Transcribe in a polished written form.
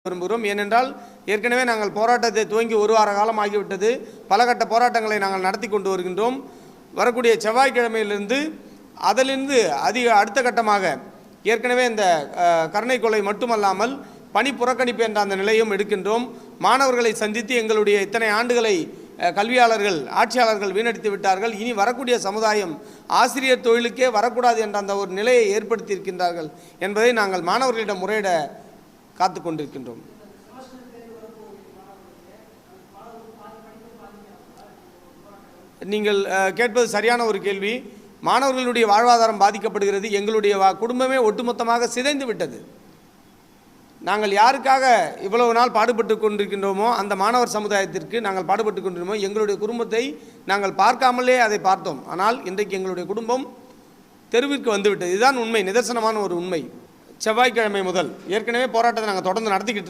விரும்புகிறோம். ஏனென்றால் ஏற்கனவே நாங்கள் போராட்டத்தை துவங்கி ஒரு வார காலம் ஆகிவிட்டது. பல கட்ட போராட்டங்களை நாங்கள் நடத்தி கொண்டு வருகின்றோம். வரக்கூடிய செவ்வாய்க்கிழமையிலிருந்து அதிலிருந்து அடுத்த கட்டமாக ஏற்கனவே இந்த கருணை கொலை மட்டுமல்லாமல் பணி புறக்கணிப்பு என்ற அந்த நிலையும் எடுக்கின்றோம். மாணவர்களை சந்தித்து எங்களுடைய இத்தனை ஆண்டுகளை கல்வியாளர்கள் ஆட்சியாளர்கள் வீணடித்து விட்டார்கள். இனி வரக்கூடிய சமுதாயம் ஆசிரியர் தொழிலுக்கே வரக்கூடாது என்ற அந்த ஒரு நிலையை ஏற்படுத்தியிருக்கின்றார்கள் என்பதை நாங்கள் மாணவர்களிடம் முறையிட காத்து கொண்டிருக்கின்றோம். நீங்கள் கேட்பது சரியான ஒரு கேள்வி. மாணவர்களுடைய வாழ்வாதாரம் பாதிக்கப்படுகிறது. எங்களுடைய குடும்பமே ஒட்டுமொத்தமாக சிதைந்து விட்டது. நாங்கள் யாருக்காக இவ்வளவு நாள் பாடுபட்டு கொண்டிருக்கின்றோமோ அந்த மாணவர் சமுதாயத்திற்கு நாங்கள் பாடுபட்டு கொண்டிருந்தோமோ எங்களுடைய குடும்பத்தை நாங்கள் பார்க்காமலே அதை பார்த்தோம். ஆனால் இன்றைக்கு எங்களுடைய குடும்பம் தெருவிற்கு வந்துவிட்டது. இதுதான் உண்மை, நிதர்சனமான ஒரு உண்மை. செவ்வாய்க்கிழமை முதல் ஏற்கனவே போராட்டத்தை நாங்கள் தொடர்ந்து நடத்திக்கிட்டு இருக்கோம்.